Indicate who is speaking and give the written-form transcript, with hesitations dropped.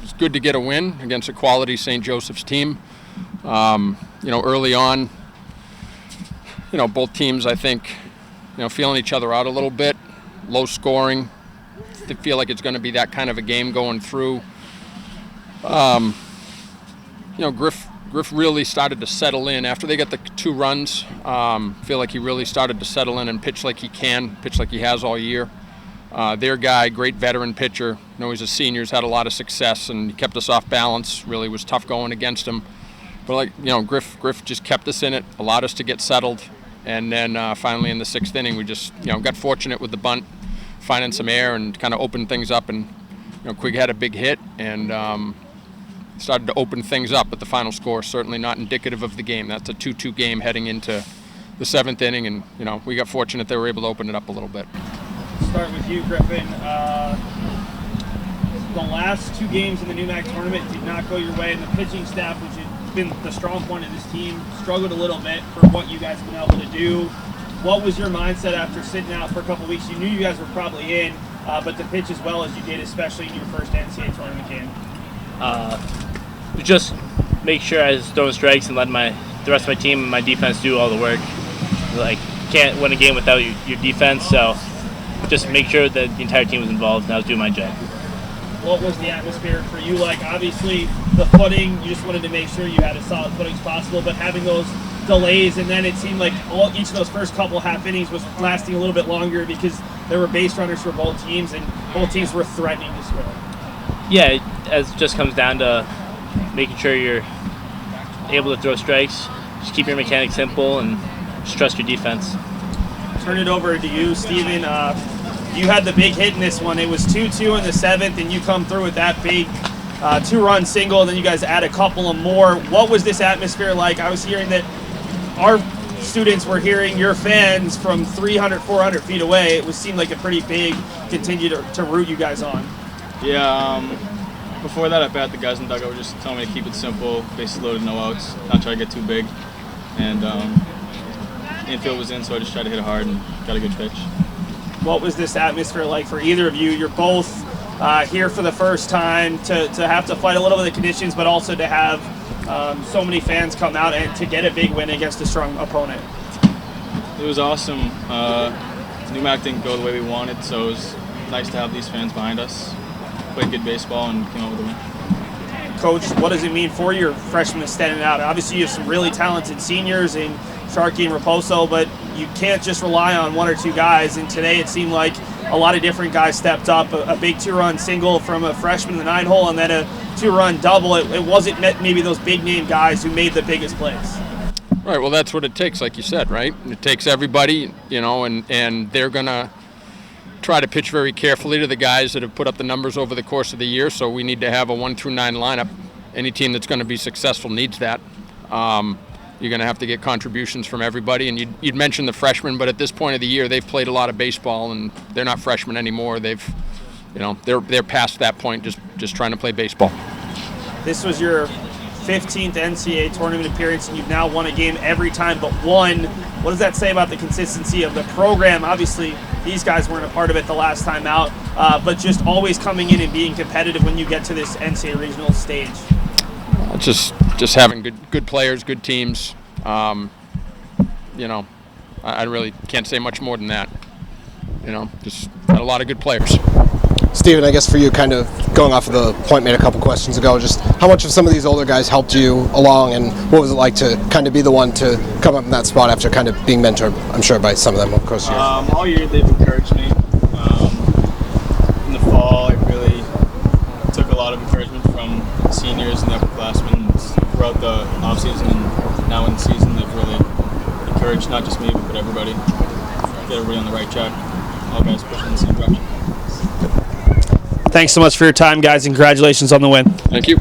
Speaker 1: it's good to get a win against a quality St. Joseph's team. Early on, both teams, I think, feeling each other out a little bit, low scoring. They feel like it's going to be that kind of a game going through. Griff really started to settle in after they got the 2 runs. Feel like he really started to settle in and pitch like he has all year. Their guy, great veteran pitcher. He's a senior, he's had a lot of success, and he kept us off balance. Really was tough going against him. But Griff just kept us in it, allowed us to get settled, and then finally in the 6th inning, we just got fortunate with the bunt, finding some air and kind of opened things up. And Quig had a big hit and started to open things up. But the final score certainly not indicative of the game. That's a 2-2 game heading into the 7th inning, and we got fortunate they were able to open it up a little bit.
Speaker 2: Start with you, Griffin. The last 2 games in the NEWMAC tournament did not go your way, and the pitching staff, which has been the strong point of this team, struggled a little bit for what you guys have been able to do. What was your mindset after sitting out for a couple weeks? You knew you guys were probably in, but to pitch as well as you did, especially in your first NCAA tournament game.
Speaker 3: Just make sure I was throwing strikes and let the rest of my team and my defense do all the work. Can't win a game without your defense, so just make sure that the entire team was involved and I was doing my job.
Speaker 2: What was the atmosphere for you like? Obviously, the footing, you just wanted to make sure you had as solid footing as possible, but having those delays, and then it seemed like each of those first couple half innings was lasting a little bit longer because there were base runners for both teams, and both teams were threatening to score.
Speaker 3: Yeah, it just comes down to making sure you're able to throw strikes, just keep your mechanics simple, and just trust your defense.
Speaker 2: Turn it over to you, Stephen. You had the big hit in this one. It was 2-2 in the 7th, and you come through with that big 2-run single, and then you guys add a couple of more. What was this atmosphere like? I was hearing that our students were hearing your fans from 300, 400 feet away. It seemed like a pretty big continue to root you guys on.
Speaker 4: Yeah, before that, I bet the guys in the dugout were just telling me to keep it simple, bases loaded, no outs, not try to get too big. And infield was in, so I just tried to hit it hard and got a good pitch.
Speaker 2: What was this atmosphere like for either of you? You're both here for the first time to have to fight a little bit of the conditions, but also to have so many fans come out and to get a big win against a strong opponent.
Speaker 4: It was awesome. NEWMAC didn't go the way we wanted, so it was nice to have these fans behind us. Played good baseball and came out with a win.
Speaker 2: Coach, what does it mean for your freshmen standing out? Obviously, you have some really talented seniors in Sharkey and Raposo, but you can't just rely on 1 or 2 guys. And today it seemed like a lot of different guys stepped up. A big 2-run single from a freshman in the 9-hole, and then a 2-run double. It wasn't maybe those big-name guys who made the biggest plays.
Speaker 1: Right, well, that's what it takes, like you said, right? It takes everybody, and they're going to try to pitch very carefully to the guys that have put up the numbers over the course of the year, so we need to have a 1 through 9 lineup. Any team that's going to be successful needs that. You're going to have to get contributions from everybody, and you'd mentioned the freshmen, but at this point of the year, they've played a lot of baseball, and they're not freshmen anymore. They're past that point, just trying to play baseball.
Speaker 2: This was your 15th NCAA tournament appearance, and you've now won a game every time but one. What does that say about the consistency of the program? Obviously, these guys weren't a part of it the last time out, but just always coming in and being competitive when you get to this NCAA regional stage.
Speaker 1: Just having good players, good teams. I really can't say much more than that. Just had a lot of good players.
Speaker 5: Stephen, I guess for you, kind of going off of the point made a couple questions ago, just how much of some of these older guys helped you along, and what was it like to kind of be the one to come up in that spot after kind of being mentored, I'm sure, by some of them across the year?
Speaker 4: All year they've encouraged me. In the fall, I really took a lot of encouragement from seniors and upperclassmen throughout the offseason, and now in the season they've really encouraged not just me, but everybody. Get everybody on the right track. All guys pushing in the same direction.
Speaker 2: Thanks so much for your time, guys, and congratulations on the win.
Speaker 1: Thank you.